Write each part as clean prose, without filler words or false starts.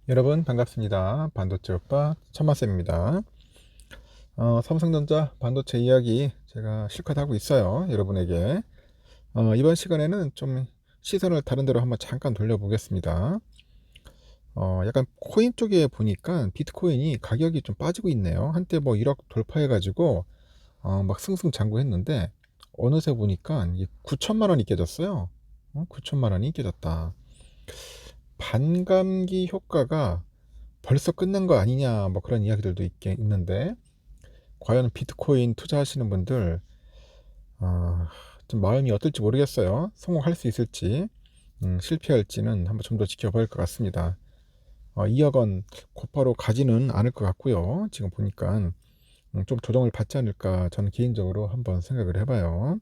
여러분 반갑습니다. 반도체 오빠 천마쌤입니다. 삼성전자 반도체 이야기 제가 실컷 하고 있어요. 여러분에게. 이번 시간에는 좀 시선을 다른 데로 한번 잠깐 돌려보겠습니다. 약간 코인 쪽에 보니까 비트코인이 가격이 좀 빠지고 있네요. 한때 뭐 1억 돌파해가지고 막 승승장구했는데 어느새 보니까 9천만 원이 깨졌어요. 9천만 원이 깨졌다. 반감기 효과가 벌써 끝난 거 아니냐 뭐 그런 이야기들도 있는데 과연 비트코인 투자하시는 분들 어, 좀 마음이 어떨지 모르겠어요. 성공할 수 있을지 실패할지는 한번 좀 더 지켜봐야 할 것 같습니다. 2억 원 곧바로 가지는 않을 것 같고요. 지금 보니까 좀 조정을 받지 않을까 저는 개인적으로 한번 생각을 해봐요.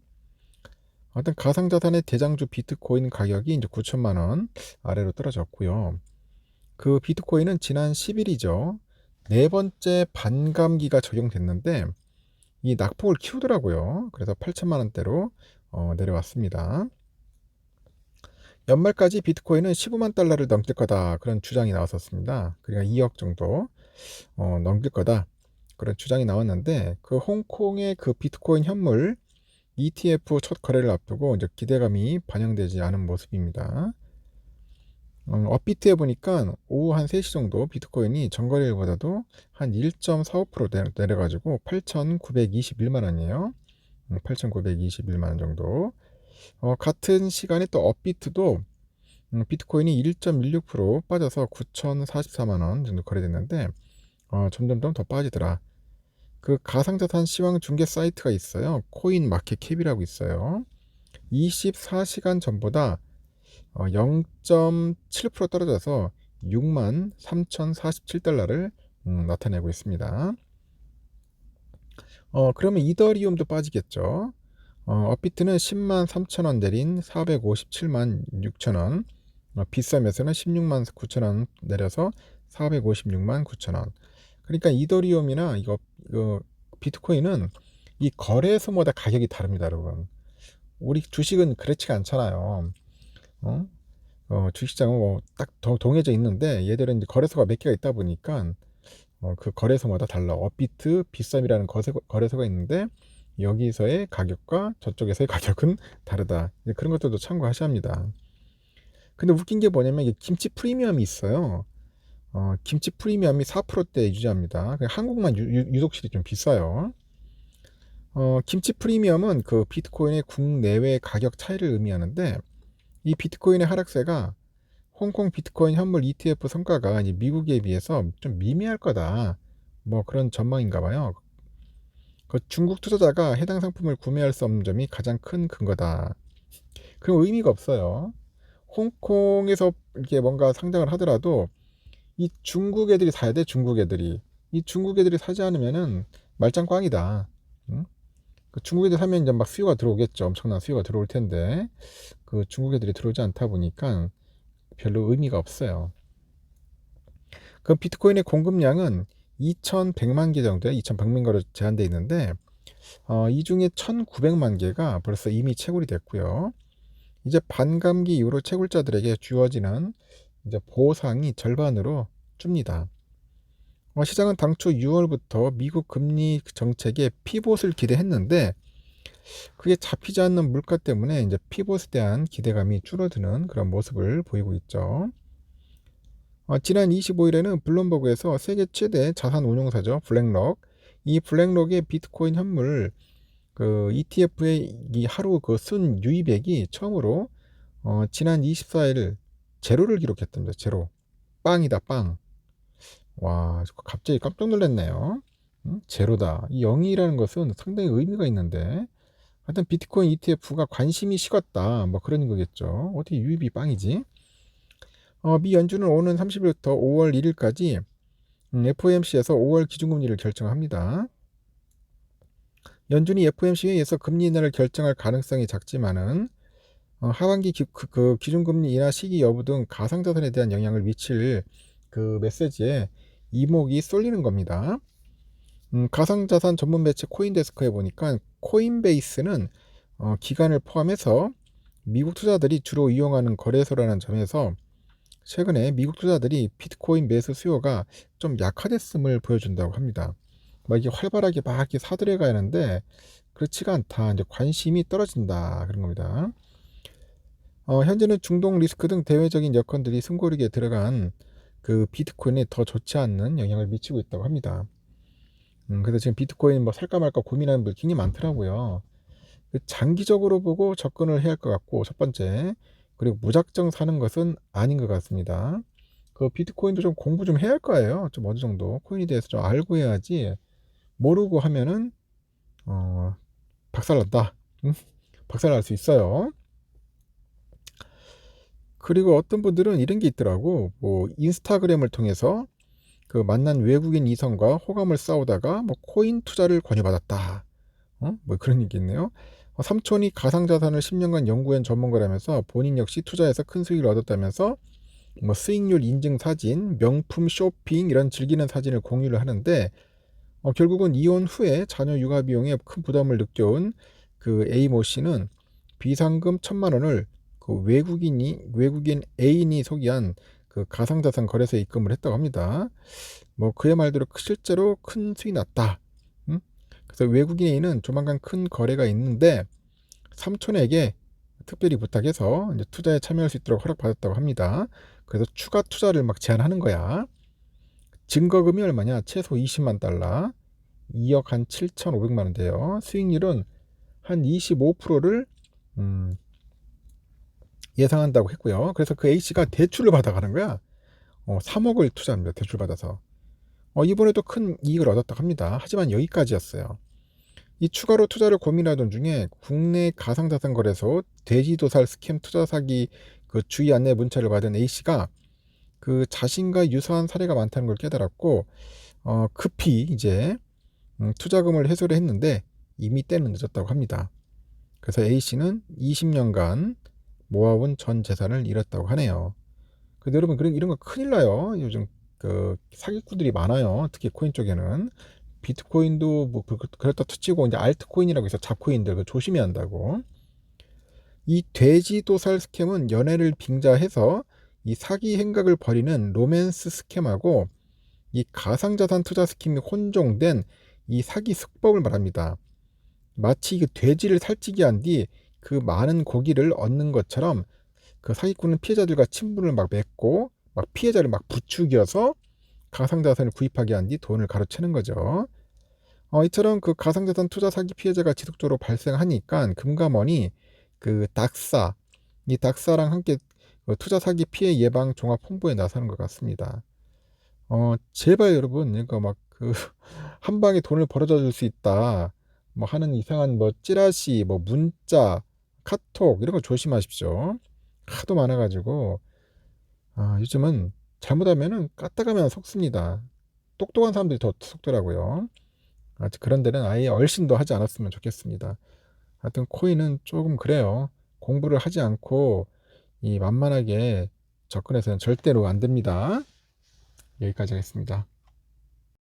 하여튼 가상자산의 대장주 비트코인 가격이 이제 9천만 원 아래로 떨어졌고요. 그 비트코인은 지난 10일이죠. 네 번째 반감기가 적용됐는데 이 낙폭을 키우더라고요. 그래서 8천만 원대로 내려왔습니다. 연말까지 비트코인은 15만 달러를 넘길 거다. 그런 주장이 나왔었습니다. 그러니까 2억 정도 넘길 거다. 그런 주장이 나왔는데 그 홍콩의 그 비트코인 현물 ETF 첫 거래를 앞두고 이제 기대감이 반영되지 않은 모습입니다. 업비트에 보니까 오후 한 3시 정도 비트코인이 전거래일보다도 한 1.45% 내려가지고 8,921만 원이에요. 8,921만 원 정도. 같은 시간에 또 업비트도 비트코인이 1.16% 빠져서 9,044만 원 정도 거래됐는데 점점점 더 빠지더라. 그 가상자산 시황 중개 사이트가 있어요. 코인 마켓 캡이라고 있어요. 24시간 전보다 0.7% 떨어져서 6만 3,047달러를 나타내고 있습니다. 그러면 이더리움도 빠지겠죠. 업비트는 10만 3천 원 내린 457만 6천 원, 비싸면서는 16만 9천 원 내려서 456만 9천 원. 그러니까 이더리움이나 이거 비트코인은 이 거래소마다 가격이 다릅니다, 여러분. 우리 주식은 그렇지가 않잖아요. 어? 주식장은 뭐딱 동해져 있는데 얘들은 이제 거래소가 몇 개가 있다 보니까 그 거래소마다 달라. 업비트 비쌈이라는 거래소가 있는데 여기서의 가격과 저쪽에서의 가격은 다르다. 그런 것들도 참고하셔야 합니다. 근데 웃긴 게 뭐냐면 이게 김치 프리미엄이 있어요. 김치 프리미엄이 4%대 유지합니다. 한국만 유독 실이 좀 비싸요. 김치 프리미엄은 그 비트코인의 국내외 가격 차이를 의미하는데 이 비트코인의 하락세가 홍콩 비트코인 현물 ETF 성과가 이제 미국에 비해서 좀 미미할 거다. 뭐 그런 전망인가 봐요. 그 중국 투자자가 해당 상품을 구매할 수 없는 점이 가장 큰 근거다. 그럼 의미가 없어요. 홍콩에서 이렇게 뭔가 상장을 하더라도 이 중국 애들이 사야 돼. 중국 애들이. 이 중국 애들이 사지 않으면은 말짱 꽝이다. 응? 그 중국 애들 사면 이제 막 수요가 들어오겠죠. 엄청난 수요가 들어올 텐데 그 중국 애들이 들어오지 않다 보니까 별로 의미가 없어요. 그 비트코인의 공급량은 2,100만 개 정도에 2,100만 개로 제한되어 있는데 이 중에 1,900만 개가 벌써 이미 채굴이 됐고요. 이제 반감기 이후로 채굴자들에게 주어지는 이제 보상이 절반으로 줍니다. 시장은 당초 6월부터 미국 금리 정책에 피봇을 기대했는데 그게 잡히지 않는 물가 때문에 이제 피봇에 대한 기대감이 줄어드는 그런 모습을 보이고 있죠. 지난 25일에는 블룸버그에서 세계 최대 자산 운용사죠. 블랙록. 이 블랙록의 비트코인 현물 그 ETF의 이 하루 그 순 유입액이 처음으로 지난 24일 제로를 기록했답니다. 제로. 빵이다, 빵. 와, 갑자기 깜짝 놀랐네요. 제로다. 이 0이라는 것은 상당히 의미가 있는데 하여튼 비트코인 ETF가 관심이 식었다. 뭐 그런 거겠죠. 어떻게 유입이 빵이지? 미 연준은 오는 30일부터 5월 1일까지 FOMC에서 5월 기준금리를 결정합니다. 연준이 FOMC 회의에서 금리 인하를 결정할 가능성이 작지만은 하반기 그 기준금리 인하 시기 여부 등 가상자산에 대한 영향을 미칠 그 메시지에 이목이 쏠리는 겁니다. 가상자산 전문 매체 코인데스크에 보니까 코인베이스는 기관을 포함해서 미국 투자들이 주로 이용하는 거래소라는 점에서 최근에 미국 투자들이 비트코인 매수 수요가 좀 약화됐음을 보여준다고 합니다. 막 이게 활발하게 막 이렇게 사들여가야 하는데 그렇지가 않다. 이제 관심이 떨어진다. 그런 겁니다. 현재는 중동 리스크 등 대외적인 여건들이 숨고르기에 들어간 그 비트코인에 더 좋지 않는 영향을 미치고 있다고 합니다. 그래서 지금 비트코인 뭐 살까 말까 고민하는 분들 굉장히 많더라고요. 장기적으로 보고 접근을 해야 할 것 같고, 첫 번째. 그리고 무작정 사는 것은 아닌 것 같습니다. 그 비트코인도 좀 공부 좀 해야 할 거예요. 좀 어느 정도 코인에 대해서 좀 알고 해야지, 모르고 하면은 박살난다. 응? 박살날 수 있어요. 그리고 어떤 분들은 이런 게 있더라고. 뭐 인스타그램을 통해서 그 만난 외국인 이성과 호감을 쌓으다가 뭐 코인 투자를 권유받았다. 뭐 그런 얘기 있네요. 삼촌이 가상자산을 10년간 연구한 전문가라면서 본인 역시 투자해서 큰 수익을 얻었다면서 뭐 수익률 인증 사진, 명품 쇼핑 이런 즐기는 사진을 공유를 하는데, 결국은 이혼 후에 자녀 육아 비용에 큰 부담을 느껴온 그 A모 씨는 비상금 1,000만 원을 그 외국인 애인이 소개한 그 가상자산 거래소에 입금을 했다고 합니다. 뭐 그의 말대로 실제로 큰 수익이 났다. 그래서 외국인 애인은 조만간 큰 거래가 있는데 삼촌에게 특별히 부탁해서 이제 투자에 참여할 수 있도록 허락받았다고 합니다. 그래서 추가 투자를 막 제안하는 거야. 증거금이 얼마냐? 최소 20만 달러, 2억 한 7,500만 원 돼요. 수익률은 한 25%를 예상한다고 했고요. 그래서 그 A씨가 대출을 받아가는 거야. 3억을 투자합니다. 대출 받아서. 이번에도 큰 이익을 얻었다고 합니다. 하지만 여기까지였어요. 이 추가로 투자를 고민하던 중에 국내 가상자산 거래소 돼지도살 스캠 투자 사기 그 주의 안내 문자를 받은 A씨가 그 자신과 유사한 사례가 많다는 걸 깨달았고, 급히 이제 투자금을 회수를 했는데 이미 때는 늦었다고 합니다. 그래서 A씨는 20년간 모아온 전 재산을 잃었다고 하네요. 근데 여러분, 이런 거 큰일 나요. 요즘 그 사기꾼들이 많아요. 특히 코인 쪽에는. 비트코인도 뭐 그렇다 치고 이제 알트코인이라고 해서 잡코인들 그 조심해야 한다고. 이 돼지도살 스캠은 연애를 빙자해서 이 사기 행각을 벌이는 로맨스 스캠하고 이 가상자산 투자 스캠이 혼종된 이 사기 수법을 말합니다. 마치 그 돼지를 살찌게 한 뒤 그 많은 고기를 얻는 것처럼 그 사기꾼은 피해자들과 친분을 막 맺고 막 피해자를 막 부추겨서 가상자산을 구입하게 한 뒤 돈을 가로채는 거죠. 이처럼 그 가상자산 투자 사기 피해자가 지속적으로 발생하니까 금감원이 그 이 닥사랑 함께 그 투자 사기 피해 예방 종합 홍보에 나서는 것 같습니다. 제발 여러분, 이거 막 그 한 방에 돈을 벌어다 줄 수 있다. 뭐 하는 이상한 뭐 찌라시, 뭐 문자, 카톡 이런 거 조심하십시오. 하도 많아가지고 요즘은 잘못하면은 까딱하면 속습니다. 똑똑한 사람들이 더 속더라고요. 그런 데는 아예 얼씬도 하지 않았으면 좋겠습니다. 하여튼 코인은 조금 그래요. 공부를 하지 않고 이 만만하게 접근해서는 절대로 안 됩니다. 여기까지 하겠습니다.